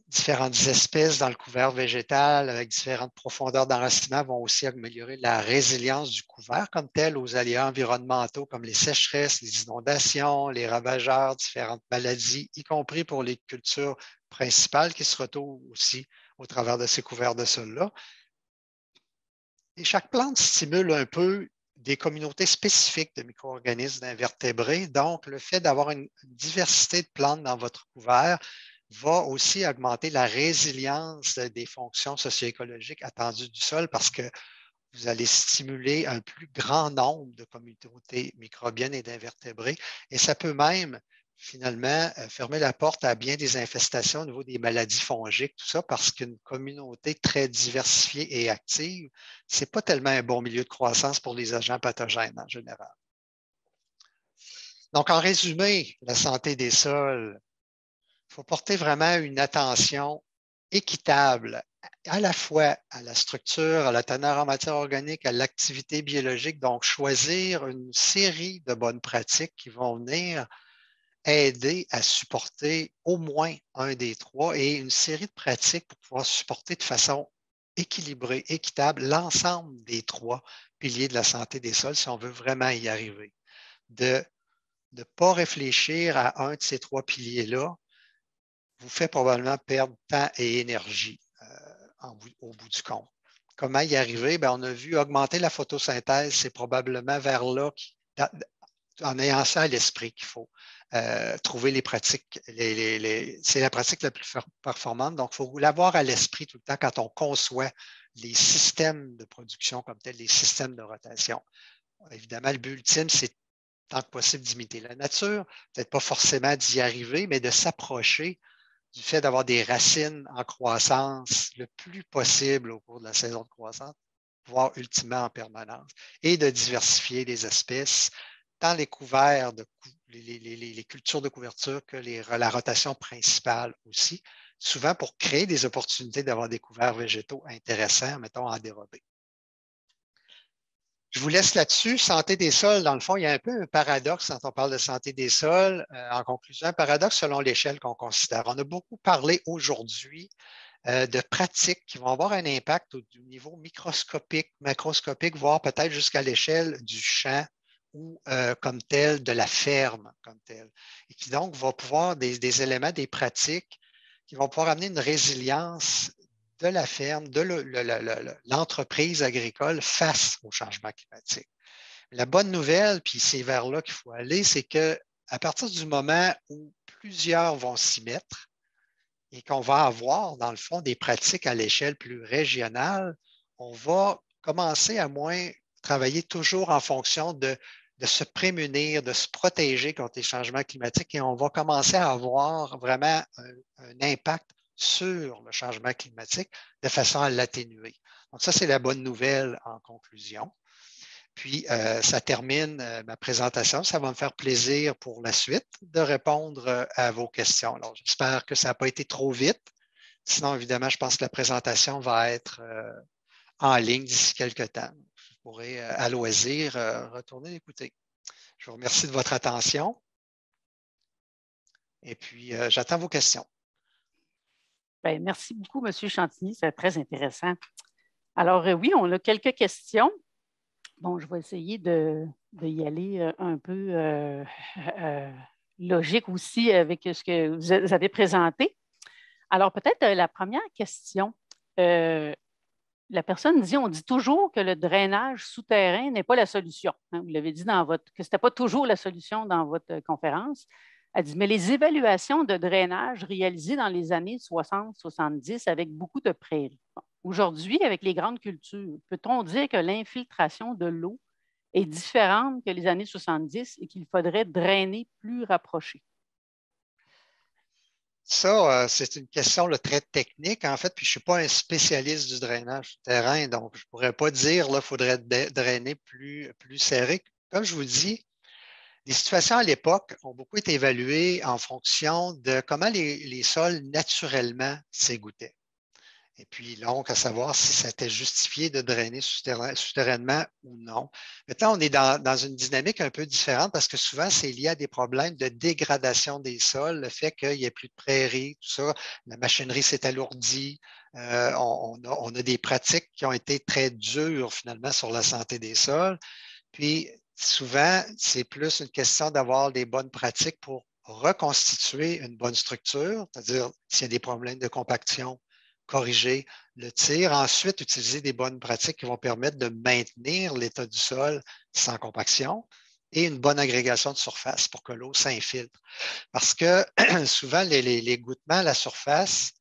Différentes espèces dans le couvert végétal avec différentes profondeurs d'enracinement vont aussi améliorer la résilience du couvert comme tel aux aléas environnementaux comme les sécheresses, les inondations, les ravageurs, différentes maladies, y compris pour les cultures principales qui se retrouvent aussi au travers de ces couverts de sol-là. Et chaque plante stimule un peu des communautés spécifiques de micro-organismes d'invertébrés. Donc, le fait d'avoir une diversité de plantes dans votre couvert va aussi augmenter la résilience des fonctions socio-écologiques attendues du sol parce que vous allez stimuler un plus grand nombre de communautés microbiennes et d'invertébrés. Et ça peut même, finalement, fermer la porte à bien des infestations au niveau des maladies fongiques, tout ça, parce qu'une communauté très diversifiée et active, ce n'est pas tellement un bon milieu de croissance pour les agents pathogènes en général. Donc, en résumé, la santé des sols, il faut porter vraiment une attention équitable à la fois à la structure, à la teneur en matière organique, à l'activité biologique. Donc, choisir une série de bonnes pratiques qui vont venir aider à supporter au moins un des trois et une série de pratiques pour pouvoir supporter de façon équilibrée, équitable, l'ensemble des trois piliers de la santé des sols si on veut vraiment y arriver. de ne pas réfléchir à un de ces trois piliers-là vous fait probablement perdre temps et énergie au bout du compte. Comment y arriver? Bien, on a vu augmenter la photosynthèse, c'est probablement vers là, en ayant ça à l'esprit qu'il faut trouver les pratiques. C'est la pratique la plus performante, donc il faut l'avoir à l'esprit tout le temps quand on conçoit les systèmes de production comme tels, les systèmes de rotation. Évidemment, le but ultime, c'est tant que possible d'imiter la nature, peut-être pas forcément d'y arriver, mais de s'approcher du fait d'avoir des racines en croissance le plus possible au cours de la saison de croissance, voire ultimement en permanence, et de diversifier les espèces, tant les couverts, les cultures de couverture que la rotation principale aussi, souvent pour créer des opportunités d'avoir des couverts végétaux intéressants, mettons en dérobé. Je vous laisse là-dessus. Santé des sols, dans le fond, il y a un peu un paradoxe quand on parle de santé des sols. En conclusion, un paradoxe selon l'échelle qu'on considère. On a beaucoup parlé aujourd'hui de pratiques qui vont avoir un impact au niveau microscopique, macroscopique, voire peut-être jusqu'à l'échelle du champ ou comme tel, de la ferme comme tel. Et qui donc va pouvoir des éléments, des pratiques qui vont pouvoir amener une résilience de la ferme, de l'entreprise agricole face au changement climatique. La bonne nouvelle, puis c'est vers là qu'il faut aller, c'est qu'à partir du moment où plusieurs vont s'y mettre et qu'on va avoir, dans le fond, des pratiques à l'échelle plus régionale, on va commencer à moins travailler toujours en fonction de se prémunir, de se protéger contre les changements climatiques et on va commencer à avoir vraiment un impact sur le changement climatique de façon à l'atténuer. Donc ça, c'est la bonne nouvelle en conclusion. Puis, ça termine ma présentation. Ça va me faire plaisir pour la suite de répondre à vos questions. Alors, j'espère que ça n'a pas été trop vite. Sinon, évidemment, je pense que la présentation va être en ligne d'ici quelques temps. Vous pourrez, à loisir, retourner l'écouter. Je vous remercie de votre attention. Et puis, j'attends vos questions. Bien, merci beaucoup, M. Chantigny. C'est très intéressant. Alors, oui, on a quelques questions. Bon, je vais essayer y aller un peu logique aussi avec ce que vous avez présenté. Alors, peut-être la première question. La personne dit, on dit toujours que le drainage souterrain n'est pas la solution. Hein, vous l'avez dit que ce n'était pas toujours la solution dans votre conférence. Elle dit, mais les évaluations de drainage réalisées dans les années 60-70 avec beaucoup de prairies. Bon, aujourd'hui, avec les grandes cultures, peut-on dire que l'infiltration de l'eau est différente que les années 70 et qu'il faudrait drainer plus rapproché? Ça, c'est une question là, très technique, en fait, puis je ne suis pas un spécialiste du drainage souterrain, donc je ne pourrais pas dire qu'il faudrait drainer plus serré. Comme je vous dis, les situations à l'époque ont beaucoup été évaluées en fonction de comment les sols naturellement s'égouttaient. Et puis, donc, à savoir si ça était justifié de drainer souterrainement ou non. Maintenant, on est dans une dynamique un peu différente parce que souvent, c'est lié à des problèmes de dégradation des sols, le fait qu'il n'y ait plus de prairies, tout ça, la machinerie s'est alourdie. On a des pratiques qui ont été très dures, finalement, sur la santé des sols. Puis, souvent, c'est plus une question d'avoir des bonnes pratiques pour reconstituer une bonne structure, c'est-à-dire s'il y a des problèmes de compaction, corriger le tir. Ensuite, utiliser des bonnes pratiques qui vont permettre de maintenir l'état du sol sans compaction et une bonne agrégation de surface pour que l'eau s'infiltre. Parce que souvent, les gouttements à la surface,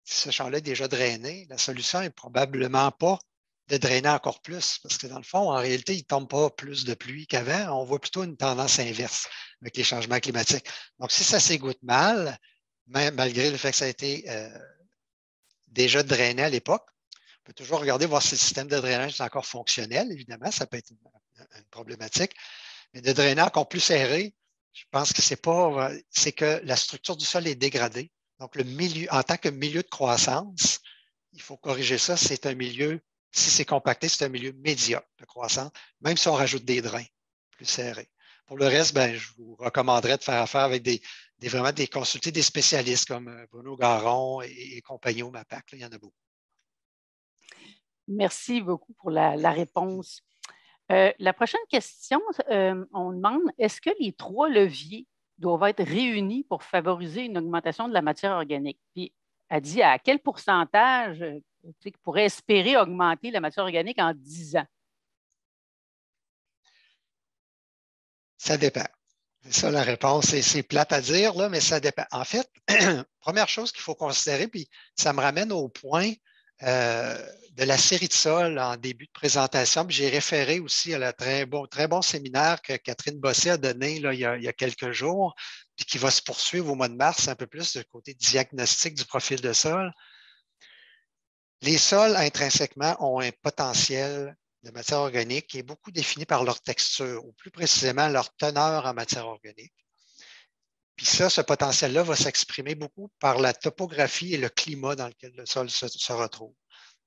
si ce champ-là est déjà drainé, la solution n'est probablement pas de drainer encore plus, parce que dans le fond, en réalité, il ne tombe pas plus de pluie qu'avant. On voit plutôt une tendance inverse avec les changements climatiques. Donc, si ça s'égoutte mal, malgré le fait que ça a été déjà drainé à l'époque, on peut toujours regarder, voir si le système de drainage est encore fonctionnel. Évidemment, ça peut être une problématique. Mais de drainer encore plus serré, je pense que c'est que la structure du sol est dégradée. Donc, le milieu, en tant que milieu de croissance, il faut corriger ça. C'est un milieu, si c'est compacté, c'est un milieu médiocre de croissance, même si on rajoute des drains plus serrés. Pour le reste, ben, je vous recommanderais de faire affaire avec vraiment consulter des spécialistes comme Bruno Garon et compagnie au MAPAC. Là, il y en a beaucoup. Merci beaucoup pour la réponse. La prochaine question, on demande, est-ce que les 3 leviers doivent être réunis pour favoriser une augmentation de la matière organique? Puis, elle dit à quel pourcentage pourrait espérer augmenter la matière organique en 10 ans? Ça dépend. C'est ça la réponse. C'est plate à dire, là, mais ça dépend. En fait, première chose qu'il faut considérer, puis ça me ramène au point de la série de sol en début de présentation. Puis j'ai référé aussi à la très bon séminaire que Catherine Bossé a donné là, il y a quelques jours, puis qui va se poursuivre au mois de mars, un peu plus du côté diagnostic du profil de sol. Les sols, intrinsèquement, ont un potentiel de matière organique qui est beaucoup défini par leur texture, ou plus précisément leur teneur en matière organique. Puis ça, ce potentiel-là va s'exprimer beaucoup par la topographie et le climat dans lequel le sol se retrouve.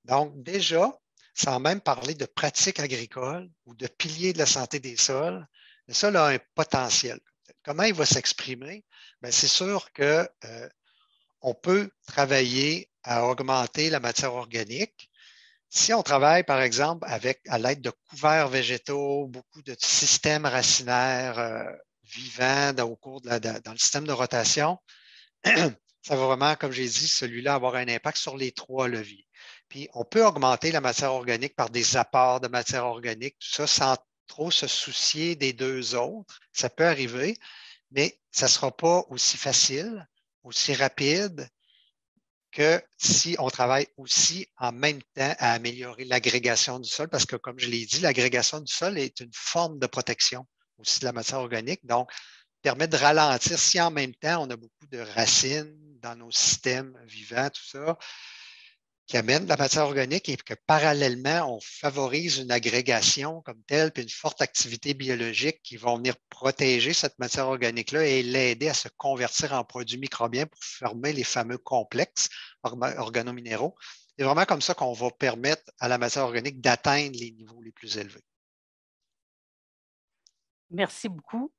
Donc, déjà, sans même parler de pratiques agricoles ou de piliers de la santé des sols, le sol a un potentiel. Comment il va s'exprimer? C'est sûr qu'on peut travailler à augmenter la matière organique. Si on travaille, par exemple, à l'aide de couverts végétaux, beaucoup de systèmes racinaires vivants dans le système de rotation, ça va vraiment, comme j'ai dit, celui-là avoir un impact sur les 3 leviers. Puis, on peut augmenter la matière organique par des apports de matière organique, tout ça, sans trop se soucier des 2 autres. Ça peut arriver, mais ça ne sera pas aussi facile, aussi rapide que si on travaille aussi en même temps à améliorer l'agrégation du sol, parce que, comme je l'ai dit, l'agrégation du sol est une forme de protection aussi de la matière organique. Donc, permet de ralentir. Si en même temps, on a beaucoup de racines dans nos systèmes vivants, tout ça, qui amènent de la matière organique et que parallèlement, on favorise une agrégation comme telle, puis une forte activité biologique qui vont venir protéger cette matière organique-là et l'aider à se convertir en produits microbiens pour former les fameux complexes organominéraux. C'est vraiment comme ça qu'on va permettre à la matière organique d'atteindre les niveaux les plus élevés. Merci beaucoup.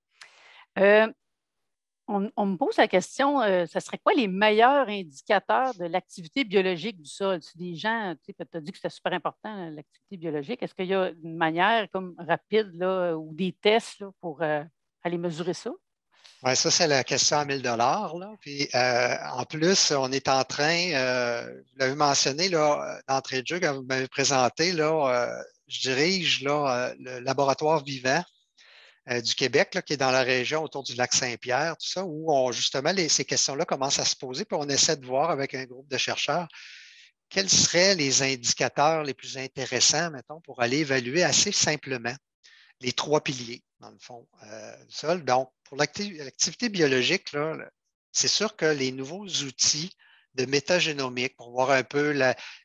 On me pose la question, ce serait quoi les meilleurs indicateurs de l'activité biologique du sol? Si des gens, tu as dit que c'était super important, l'activité biologique. Est-ce qu'il y a une manière comme rapide là, ou des tests là, pour aller mesurer ça? Oui, ça, c'est la question à 1 000 là. Puis, en plus, on est en train, vous l'avez mentionné là, d'entrée de jeu, quand vous m'avez présenté, là, je dirige là, le laboratoire vivant du Québec, là, qui est dans la région autour du lac Saint-Pierre, tout ça, où justement ces questions-là commencent à se poser, puis on essaie de voir avec un groupe de chercheurs quels seraient les indicateurs les plus intéressants, mettons, pour aller évaluer assez simplement les 3 piliers, dans le fond, du sol. Donc, pour l'activité biologique, là, c'est sûr que les nouveaux outils de métagénomique pour voir un peu,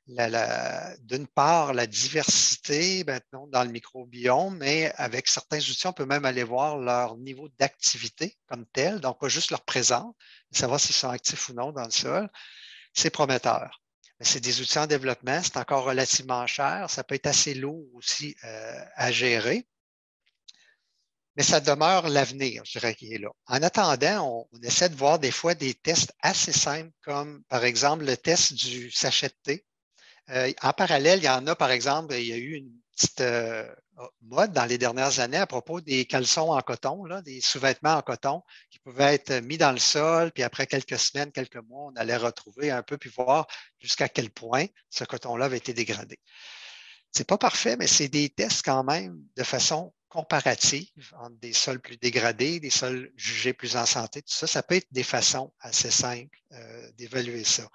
d'une part, la diversité maintenant dans le microbiome, mais avec certains outils, on peut même aller voir leur niveau d'activité comme tel, donc pas juste leur présence, mais savoir s'ils sont actifs ou non dans le sol. C'est prometteur. C'est des outils en développement, c'est encore relativement cher, ça peut être assez lourd aussi à gérer. Mais ça demeure l'avenir, je dirais, qui est là. En attendant, on essaie de voir des fois des tests assez simples, comme par exemple le test du sachet de thé. En parallèle, il y en a, par exemple, il y a eu une petite mode dans les dernières années à propos des caleçons en coton, là, des sous-vêtements en coton qui pouvaient être mis dans le sol, puis après quelques semaines, quelques mois, on allait retrouver un peu, puis voir jusqu'à quel point ce coton-là avait été dégradé. Ce n'est pas parfait, mais c'est des tests quand même de façon comparative entre des sols plus dégradés, des sols jugés plus en santé, tout ça. Ça peut être des façons assez simples d'évaluer ça.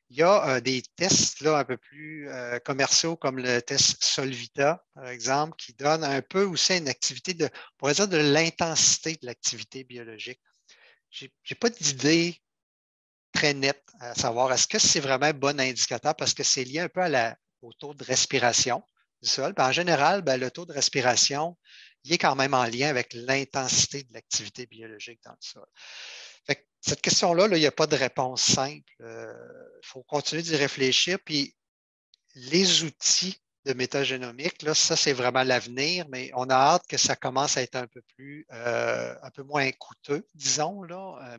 Il y a des tests là, un peu plus commerciaux comme le test Solvita, par exemple, qui donne un peu aussi une activité on pourrait dire de l'intensité de l'activité biologique. Je n'ai pas d'idée très nette à savoir est-ce que c'est vraiment un bon indicateur parce que c'est lié un peu au taux de respiration du sol. Puis en général, le taux de respiration, il est quand même en lien avec l'intensité de l'activité biologique dans le sol. Fait que cette question-là, il n'y a pas de réponse simple. Il faut continuer d'y réfléchir. Puis les outils de métagénomique, là, ça, c'est vraiment l'avenir, mais on a hâte que ça commence à être un peu moins coûteux, disons, là,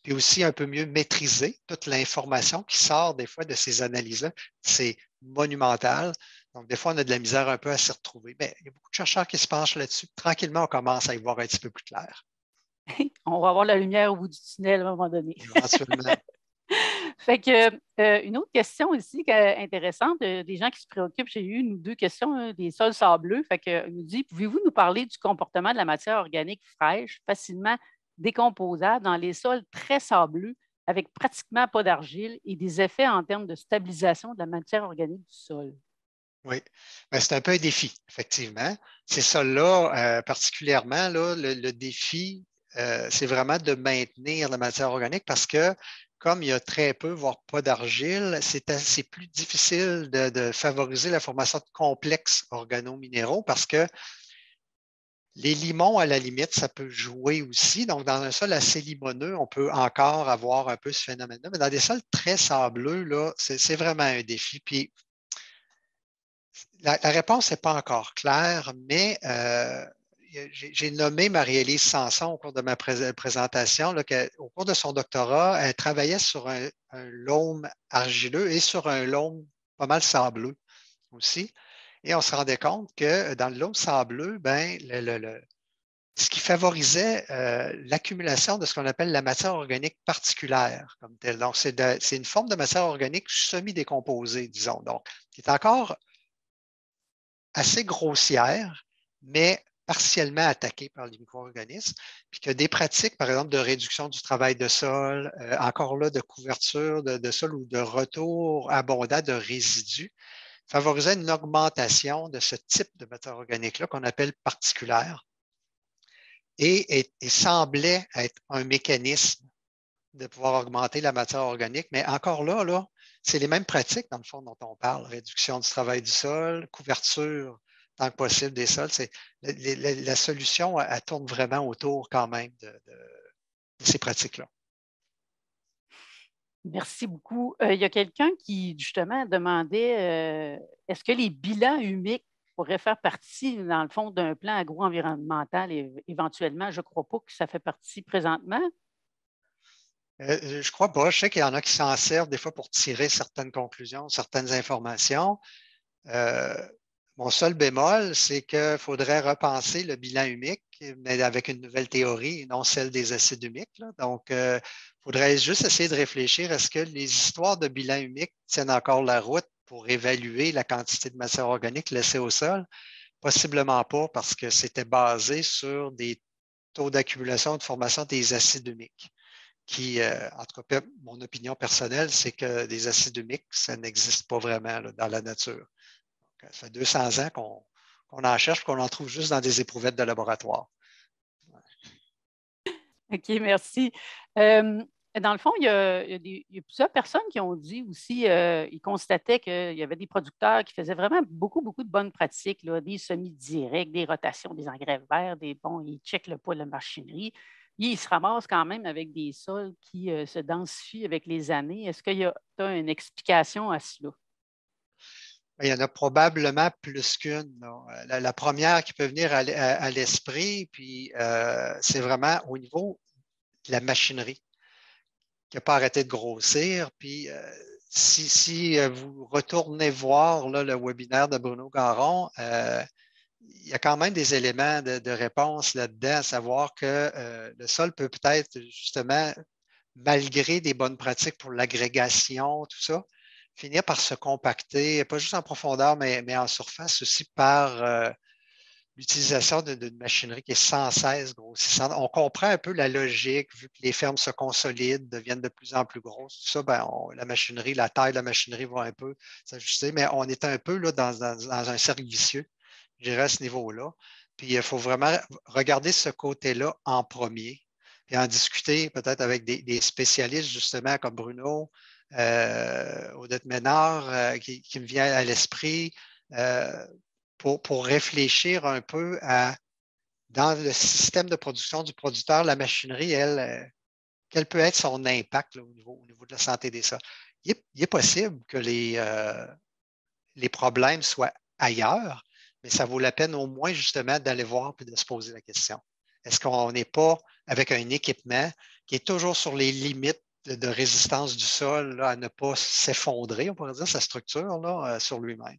puis aussi un peu mieux maîtriser toute l'information qui sort des fois de ces analyses-là. C'est monumental. Donc, des fois, on a de la misère un peu à s'y retrouver. Mais il y a beaucoup de chercheurs qui se penchent là-dessus. Tranquillement, on commence à y voir un petit peu plus clair. On va avoir la lumière au bout du tunnel à un moment donné. Éventuellement. Fait que, une autre question ici intéressante, des gens qui se préoccupent, j'ai eu une ou deux questions, des sols sableux. Fait que, il nous dit, pouvez-vous nous parler du comportement de la matière organique fraîche, facilement décomposable dans les sols très sableux, avec pratiquement pas d'argile et des effets en termes de stabilisation de la matière organique du sol? Oui, ben, c'est un peu un défi, effectivement. Ces sols-là, particulièrement, là, le défi, c'est vraiment de maintenir la matière organique parce que comme il y a très peu, voire pas d'argile, c'est plus difficile de favoriser la formation de complexes organominéraux parce que les limons, à la limite, ça peut jouer aussi. Donc, dans un sol assez limoneux, on peut encore avoir un peu ce phénomène-là. Mais dans des sols très sableux, là, c'est vraiment un défi. Puis, la réponse n'est pas encore claire, mais j'ai nommé Marie-Élise Sanson au cours de ma présentation, là, au cours de son doctorat, elle travaillait sur un loam argileux et sur un loam pas mal sableux aussi. Et on se rendait compte que dans le loam sableux, ben, ce qui favorisait l'accumulation de ce qu'on appelle la matière organique particulière comme telle. Donc, c'est une forme de matière organique semi-décomposée, disons, donc, qui est encore assez grossière, mais partiellement attaquée par les micro-organismes, puis que des pratiques, par exemple, de réduction du travail de sol, encore là, de couverture de sol ou de retour abondant de résidus, favorisaient une augmentation de ce type de matière organique-là qu'on appelle particulière et semblait être un mécanisme de pouvoir augmenter la matière organique. Mais encore là, c'est les mêmes pratiques, dans le fond, dont on parle. Réduction du travail du sol, couverture tant que possible des sols. La solution, elle tourne vraiment autour quand même de ces pratiques-là. Merci beaucoup. Il y a quelqu'un qui, justement, demandait est-ce que les bilans humiques pourraient faire partie, dans le fond, d'un plan agro-environnemental éventuellement? Je ne crois pas que ça fait partie présentement. Je crois pas. Je sais qu'il y en a qui s'en servent des fois pour tirer certaines conclusions, certaines informations. Euh, Mon seul bémol, c'est qu'il faudrait repenser le bilan humique, mais avec une nouvelle théorie, non celle des acides humiques, là. Donc, il faudrait juste essayer de réfléchir, est-ce que les histoires de bilan humique tiennent encore la route pour évaluer la quantité de matière organique laissée au sol? Possiblement pas, parce que c'était basé sur des taux d'accumulation et de formation des acides humiques qui, en tout cas, mon opinion personnelle, c'est que des acides humiques, ça n'existe pas vraiment là, dans la nature. Ça fait 200 ans qu'on en cherche, qu'on en trouve juste dans des éprouvettes de laboratoire. OK, merci. Dans le fond, il y a plusieurs personnes qui ont dit aussi, ils constataient qu'il y avait des producteurs qui faisaient vraiment beaucoup, beaucoup de bonnes pratiques, là, des semis directs, des rotations, des engrais verts, ils checkent le poids de la machinerie. Ils se ramassent quand même avec des sols qui se densifient avec les années. Est-ce qu'il y a une explication à cela? Il y en a probablement plus qu'une. La première qui peut venir à l'esprit, puis c'est vraiment au niveau de la machinerie qui n'a pas arrêté de grossir. Puis si vous retournez voir là, le webinaire de Bruno Garon, il y a quand même des éléments de réponse là-dedans, à savoir que le sol peut-être justement, malgré des bonnes pratiques pour l'agrégation, tout ça, finir par se compacter, pas juste en profondeur, mais en surface aussi par l'utilisation d'une machinerie qui est sans cesse grossissante. On comprend un peu la logique, vu que les fermes se consolident, deviennent de plus en plus grosses. Tout ça, ben, la machinerie, la taille de la machinerie va un peu s'ajuster, mais on est un peu là, dans un cercle vicieux, je dirais, à ce niveau-là. Puis il faut vraiment regarder ce côté-là en premier, puis en discuter peut-être avec des spécialistes, justement, comme Bruno, Odette Ménard, qui me vient à l'esprit. Pour réfléchir un peu à, dans le système de production du producteur, la machinerie, elle, quel peut être son impact là, au niveau de la santé des sols. Il est possible que les problèmes soient ailleurs, mais ça vaut la peine au moins justement d'aller voir et de se poser la question. Est-ce qu'on n'est pas avec un équipement qui est toujours sur les limites de résistance du sol là, à ne pas s'effondrer, on pourrait dire, sa structure là, sur lui-même?